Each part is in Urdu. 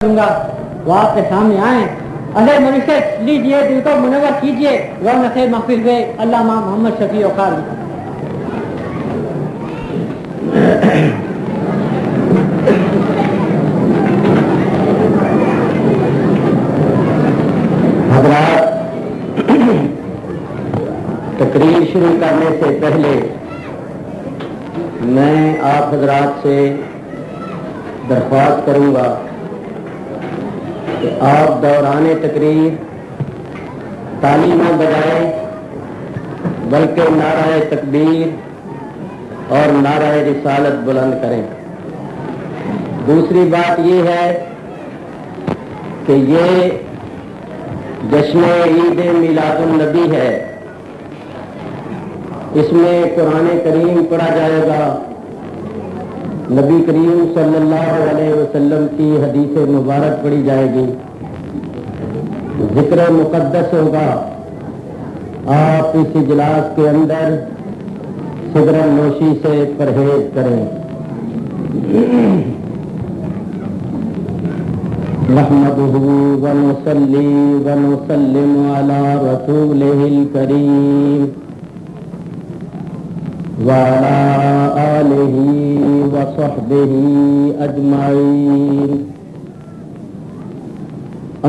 وہ آپ کے سامنے آئیں. اللہ مرشد لیجیے، دل کو منور کیجیے. رونق محفل میں علامہ محمد شفیع وقار. حضرات، تقریر شروع کرنے سے پہلے میں آپ حضرات سے درخواست کروں گا کہ آپ دوران تقریر تالی نہ بجائیں، بلکہ نعرہ تکبیر اور نعرہ رسالت بلند کریں. دوسری بات یہ ہے کہ یہ جشن عید میلاد النبی ہے. اس میں قرآن کریم پڑھا جائے گا، نبی کریم صلی اللہ علیہ وسلم کی حدیث مبارک پڑھی جائے گی، ذکر مقدس ہوگا. آپ اس اجلاس کے اندر سگرٹ نوشی سے پرہیز کریں. نحمدہ ونصلی ونسلم علی رسولہ الکریم وعلى آلہ وصحبہ اجمعین.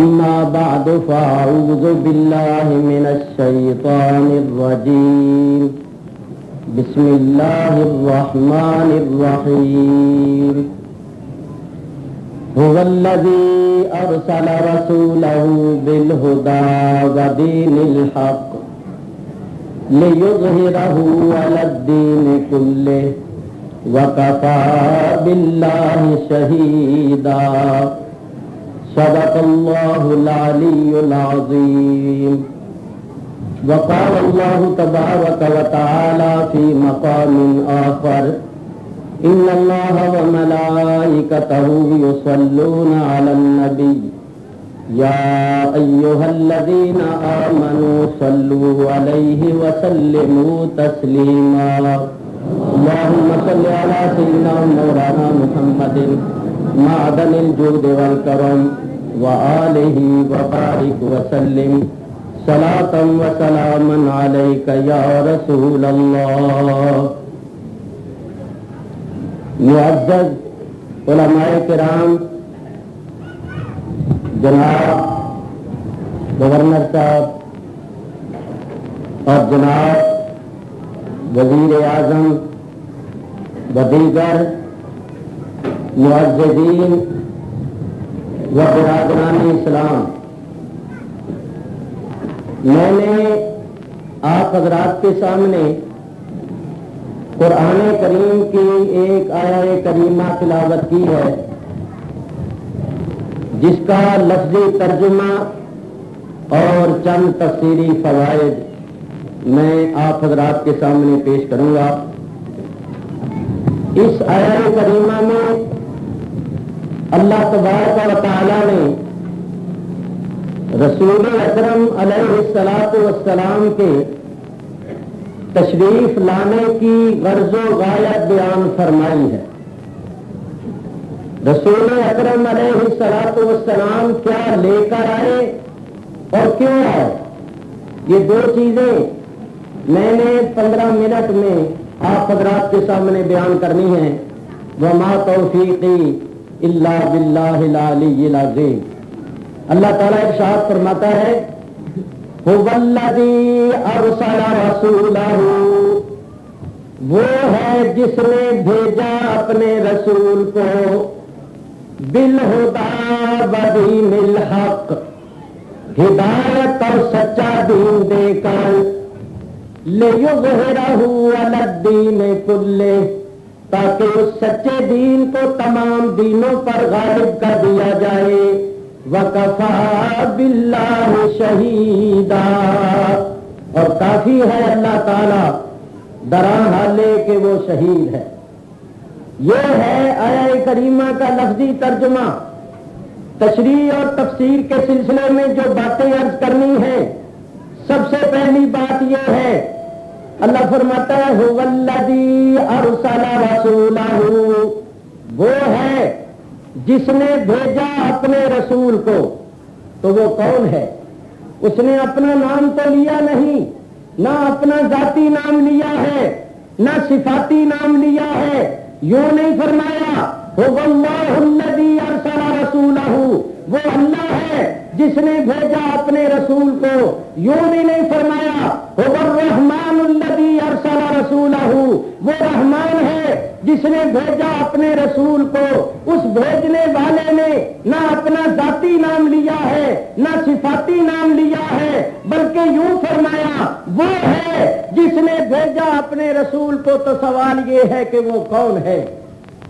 اما بعد فاعوذ باللہ من الشیطان الرجیم. بسم اللہ الرحمن الرحیم. هو الذی ارسل رسولہ بالہدی ودین الحق لِيُظْهِرَهُ عَلَى الدِّينِ كُلِّهِ وَكَفَى بِاللَّهِ شَهِيدًا. صدق اللَّهُ الْعَلِيُّ الْعَظِيمُ. وقال الله تبارك وتعالى في مقام آخر: إن الله وملائكته يصلون على النبي يا أيها الذين آمنوا صلوا عليه وسلموا تسليما. اللهم صل على سيدنا مولانا محمد معدن الجود والكرم وآله وبارك وسلم صلاة وسلاما عليك يا رسول الله. معزز علماء کرام، جناب گورنر صاحب اور جناب وزیر اعظم و دیگر معززین و برادران اسلام، میں نے آپ حضرات کے سامنے قرآن کریم کی ایک آیہ کریمہ تلاوت کی ہے، جس کا لفظی ترجمہ اور چند تفسیری فوائد میں آپ حضرات کے سامنے پیش کروں گا. اس آیہ کریمہ میں اللہ تبارک و تعالی نے رسول اکرم علیہ الصلاۃ والسلام کے تشریف لانے کی غرض و غایت بیان فرمائی ہے. رسول اکرم علیہ الصلاۃ والسلام کیا لے کر آئے اور کیوں آئے، یہ دو چیزیں میں نے 15 منٹ میں آپ حضرات کے سامنے بیان کرنی ہیں. وما توفیقی الا باللہ العلی العظیم. اللہ تعالیٰ ارشاد فرماتا ہے: هو الذی ارسل رسولہ، وہ ہے جس نے بھیجا اپنے رسول کو بالہدی ودین الحق، ہدایت اور سچا دین دے کر، لیظہرہ علی الدین کلہ، تاکہ اس سچے دین کو تمام دینوں پر غالب کر دیا جائے. وَكَفَى بِاللَّهِ شَهِيدًا، اور کافی ہے اللہ تعالیٰ درا حالے کہ وہ شہید ہے. یہ ہے آیہ کریمہ کا لفظی ترجمہ. تشریح اور تفسیر کے سلسلے میں جو باتیں عرض کرنی ہیں، سب سے پہلی بات یہ ہے، اللہ فرماتا ہے هو الذی ارسل رسولہ، وہ ہے جس نے بھیجا اپنے رسول کو، تو وہ کون ہے؟ اس نے اپنا نام تو لیا نہیں، نہ اپنا ذاتی نام لیا ہے، نہ صفاتی نام لیا ہے، یوں نہیں فرمایا هو اللہ الذی ارسل رسولہ، وہ اللہ ہے جس نے بھیجا اپنے رسول کو، یوں بھی نہیں فرمایا هو الرحمن الذی ارسل رسولہ، وہ رحمان ہے جس نے بھیجا اپنے رسول کو۔ اس بھیجنے والے نے نہ اپنا ذاتی نام لیا ہے، نہ صفاتی نام لیا ہے، بلکہ یوں فرمایا وہ ہے جس نے بھیجا اپنے رسول کو۔ تو سوال یہ ہے کہ وہ کون ہے؟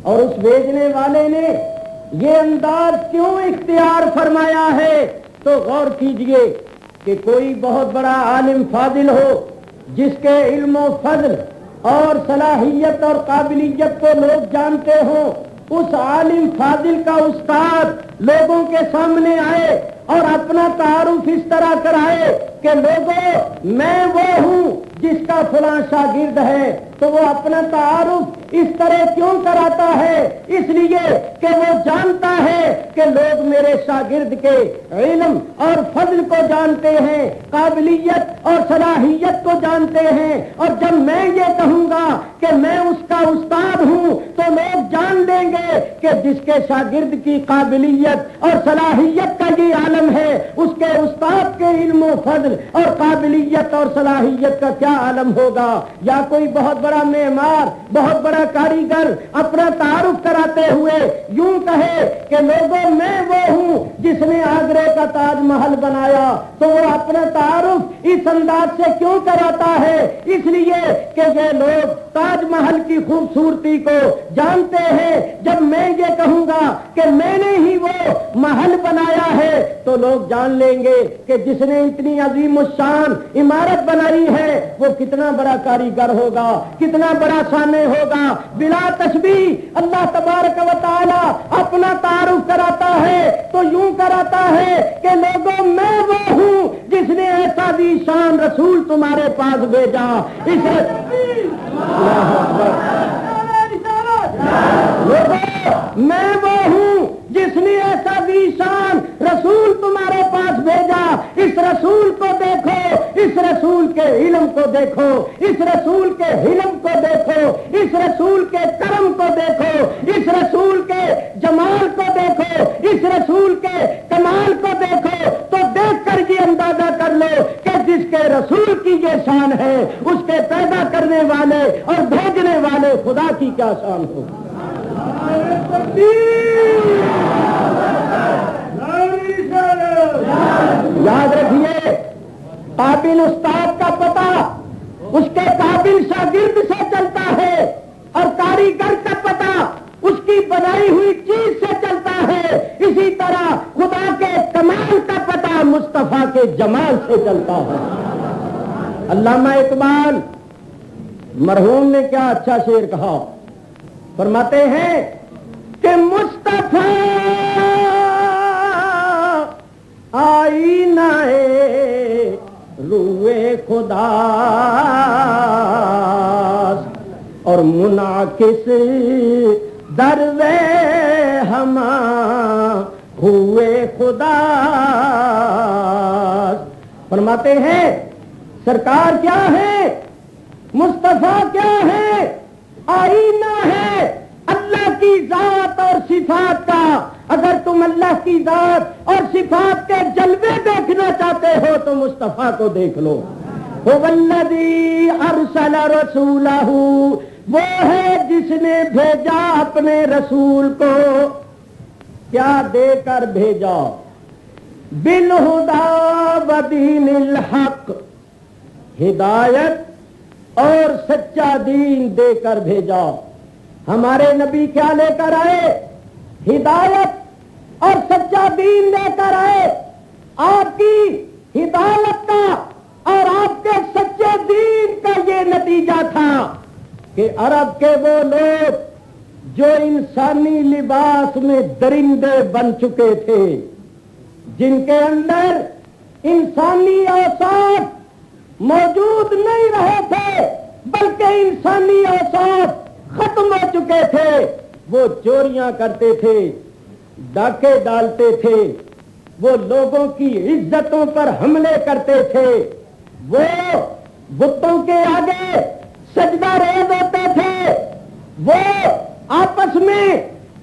اور اس بھیجنے والے نے یہ انداز کیوں اختیار فرمایا ہے؟ تو غور کیجئے کہ کوئی بہت بڑا عالم فاضل ہو جس کے علم و فضل اور صلاحیت اور قابلیت کو لوگ جانتے ہوں، اس عالم فاضل کا استاد لوگوں کے سامنے آئے اور اپنا تعارف اس طرح کرائے کہ لوگوں میں وہ ہوں جس کا فلاں شاگرد ہے، تو وہ اپنا تعارف اس طرح کیوں کراتا ہے؟ اس لیے کہ وہ جانتا ہے کہ لوگ میرے شاگرد کے علم اور فضل کو جانتے ہیں، قابلیت اور صلاحیت کو جانتے ہیں، اور جب میں یہ کہوں گا کہ میں اس کا استاد ہوں تو لوگ جان لیں گے کہ جس کے شاگرد کی قابلیت اور صلاحیت کا یہ عالم ہے، اس کے استاد کے علم و فضل اور قابلیت اور صلاحیت کا کیا عالم ہوگا؟ یا کوئی بہت بڑا معمار، بہت بڑا کاریگر اپنا تعارف کراتے ہوئے یوں کہے کہ لوگوں میں وہ ہوں جس نے آگرے کا تاج محل بنایا، تو وہ اپنا تعارف اس انداز سے کیوں کراتا ہے؟ اس لیے کہ یہ لوگ تاج محل کی خوبصورتی کو جانتے ہیں۔ جب میں یہ کہوں گا کہ میں نے ہی وہ محل بنایا ہے تو لوگ جان لیں گے کہ جس نے اتنی عظیم الشان عمارت بنائی ہے وہ کتنا بڑا کاریگر ہوگا، کتنا بڑا صانع ہوگا۔ بلا تشبیہ اللہ تبارک و تعالی اپنا تعارف کراتا ہے تو یوں کراتا ہے کہ لوگوں میں وہ ہوں جس نے ایسا بھی شان رسول تمہارے پاس بھیجا۔ میں وہ ہوں جس نے ایسا بھی شان رسول تمہارے پاس بھیجا۔ اس رسول کو دیکھو، اس رسول کے علم کو دیکھو، اس رسول کے حلم کو دیکھو، اس رسول کے کرم کو دیکھو، اس رسول کے جمال کو دیکھو، اس رسول کے کمال کو دیکھو، تو دیکھ کر یہ اندازہ کر لو کہ جس کے رسول کی یہ شان ہے اس کے پیدا کرنے والے اور بھیجنے والے خدا کی کیا شان ہو۔ یاد رکھیے، قابل استاد کا پتہ اس کے قابل شاگرد سے چلتا ہے، اور کاریگر کا پتہ اس کی بنائی ہوئی چیز سے چلتا ہے۔ اسی طرح خدا کے کمال کا پتہ مصطفیٰ کے جمال سے چلتا ہے۔ علامہ اقبال مرحوم نے کیا اچھا شعر کہا، فرماتے ہیں کہ مصطفیٰ آئینہ روئے خدا اور منعکس دروے ہما ہوئے خدا۔ فرماتے ہیں سرکار کیا ہے، مصطفیٰ کیا ہے؟ آئینہ ہے اللہ کی ذات اور صفات کا۔ اگر تم اللہ کی ذات اور صفات کے جلوے دیکھنا چاہتے ہو تو مصطفیٰ کو دیکھ لو۔ هو الذی ارسل رسولہ، وہ ہے جس نے بھیجا اپنے رسول کو۔ کیا دے کر بھیجا؟ بالہدی ودین الحق، ہدایت اور سچا دین دے کر بھیجا۔ ہمارے نبی کیا لے کر آئے؟ ہدایت اور سچا دین لے کر آئے۔ آپ کی ہدایت کا اور آپ کے سچے دین کا یہ نتیجہ تھا کہ عرب کے وہ لوگ جو انسانی لباس میں درندے بن چکے تھے، جن کے اندر انسانی اوصاف موجود نہیں رہے تھے بلکہ انسانی اوصاف ختم ہو چکے تھے، وہ چوریاں کرتے تھے، ڈاکے ڈالتے تھے، وہ لوگوں کی عزتوں پر حملے کرتے تھے، وہ بتوں کے آگے سجدہ ریز ہوتے تھے، وہ آپس میں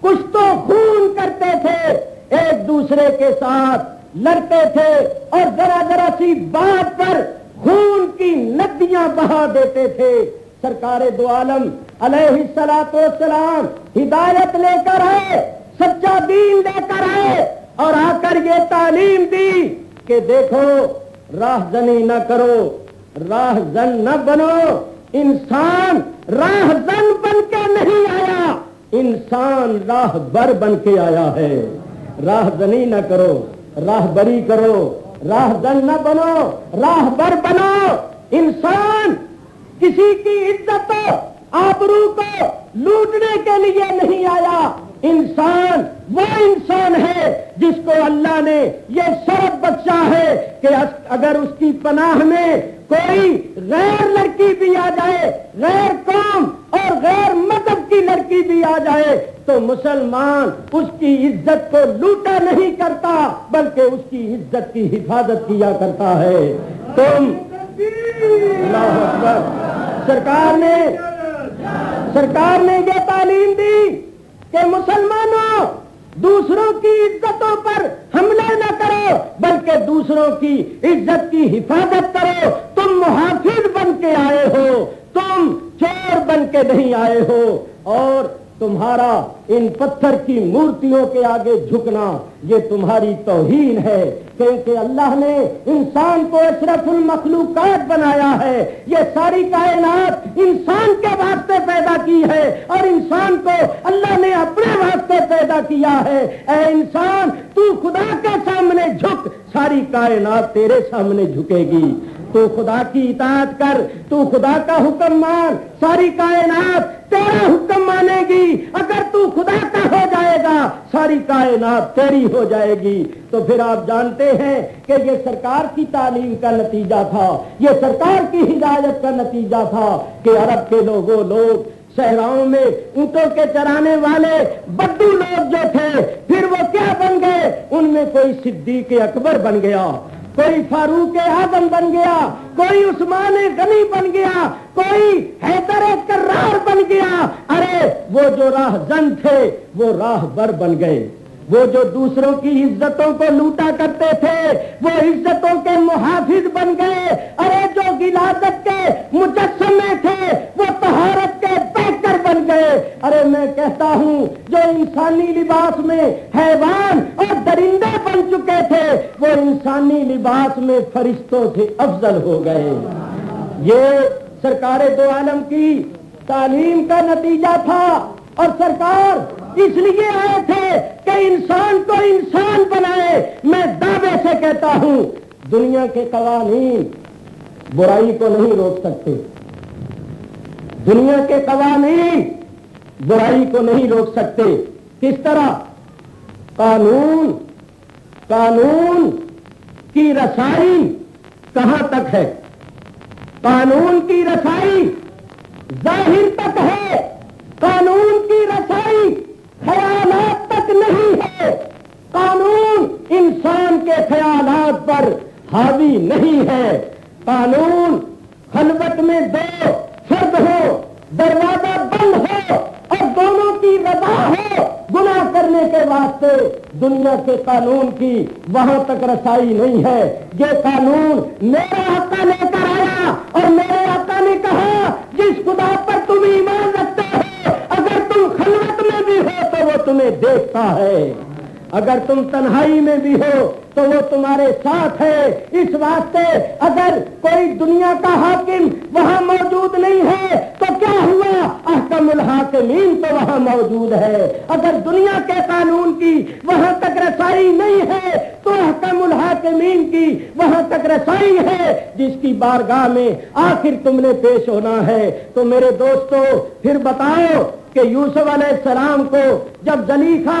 کچھ تو خون کرتے تھے، ایک دوسرے کے ساتھ لڑتے تھے اور ذرا ذرا سی بات پر خون کی ندیاں بہا دیتے تھے۔ سرکار دو عالم علیہ الصلوۃ والسلام ہدایت لے کر آئے، سچا دین لے کر آئے اور آ کر یہ تعلیم دی کہ دیکھو راہ زنی نہ کرو، راہ زن نہ بنو۔ انسان راہ زن بن کے نہیں آیا، انسان راہ بر بن کے آیا ہے۔ راہ زنی نہ کرو، راہ بری کرو، راہ زن نہ بنو، راہ بر بنو۔ انسان کسی کی عزت آبرو کو لوٹنے کے لیے نہیں آیا، انسان وہ انسان ہے جس کو اللہ نے یہ شرف بخشا ہے کہ اگر اس کی پناہ میں کوئی غیر لڑکی بھی آ جائے، غیر قوم اور غیر مذہب کی لڑکی بھی آ جائے تو مسلمان اس کی عزت کو لوٹا نہیں کرتا بلکہ اس کی عزت کی حفاظت کیا کرتا ہے۔ تم اللہ اکبر، سرکار نے یہ تعلیم دی کہ مسلمانوں دوسروں کی عزتوں پر حملے نہ کرو بلکہ دوسروں کی عزت کی حفاظت کرو۔ تم محافظ بن کے آئے ہو، تم چور بن کے نہیں آئے ہو، اور تمہارا ان پتھر کی مورتیوں کے آگے جھکنا یہ تمہاری توہین ہے، کیونکہ اللہ نے انسان کو اشرف المخلوقات بنایا ہے۔ یہ ساری کائنات انسان کے واسطے پیدا کی ہے اور انسان کو اللہ نے اپنے واسطے پیدا کیا ہے۔ اے انسان، تو خدا کے سامنے جھک، ساری کائنات تیرے سامنے جھکے گی۔ تو خدا کی اطاعت کر، تو خدا کا حکم مان، ساری کائنات تیرا حکم مانے گی۔ اگر تو خدا کا ہو جائے گا ساری کائنات تیری ہو جائے گی۔ تو پھر آپ جانتے ہیں کہ یہ سرکار کی تعلیم کا نتیجہ تھا، یہ سرکار کی ہدایت کا نتیجہ تھا کہ عرب کے لوگوں لوگ صحراؤں میں اونٹوں کے چرانے والے بدو لوگ جو تھے پھر وہ کیا بن گئے؟ ان میں کوئی صدیق اکبر بن گیا، کوئی فاروق اعظم بن گیا، کوئی عثمان غنی بن گیا، کوئی حیدر کرار بن گیا۔ ارے وہ جو راہ زن تھے وہ راہ بر بن گئے، وہ جو دوسروں کی عزتوں کو لوٹا کرتے تھے وہ عزتوں کے محافظ بن گئے۔ ارے جو غلاظت کے مجسمے تھے وہ طہارت کے پیکر بن گئے۔ ارے میں کہتا ہوں جو انسانی لباس میں حیوان اور درندے بن چکے تھے وہ انسانی لباس میں فرشتوں سے افضل ہو گئے۔ یہ سرکار دو عالم کی تعلیم کا نتیجہ تھا، اور سرکار اس لیے آئے تھے کہ انسان کو انسان بنائے۔ میں دعوے سے کہتا ہوں دنیا کے قوانین برائی کو نہیں روک سکتے، دنیا کے قوانین برائی کو نہیں روک سکتے۔ کس طرح؟ قانون کی رسائی کہاں تک ہے؟ قانون کی رسائی ظاہر تک ہے، قانون کی رسائی خیالات تک نہیں ہے۔ قانون انسان کے خیالات پر حاوی نہیں ہے۔ قانون خلوت میں دو فرد ہو، دروازہ بند ہو اور دونوں کی رضا ہو گناہ کرنے کے واسطے، دنیا کے قانون کی وہاں تک رسائی نہیں ہے۔ یہ قانون میرا آقا لے کر آیا اور میرے آقا نے کہا جس خدا پر تم ایمان رکھتے ہو اگر تم خلوت میں بھی ہو تو وہ تمہیں دیکھتا ہے، اگر تم تنہائی میں بھی ہو تو وہ تمہارے ساتھ ہے۔ اس واسطے اگر کوئی دنیا کا حاکم وہاں موجود نہیں ہے تو کیا ہوا؟ احکم الحاکمین تو وہاں موجود ہے۔ اگر دنیا کے قانون کی وہاں تک رسائی نہیں ہے تو احکم الحاکمین کی وہاں تک رسائی ہے جس کی بارگاہ میں آخر تم نے پیش ہونا ہے۔ تو میرے دوستو پھر بتاؤ کہ یوسف علیہ السلام کو جب زلیخا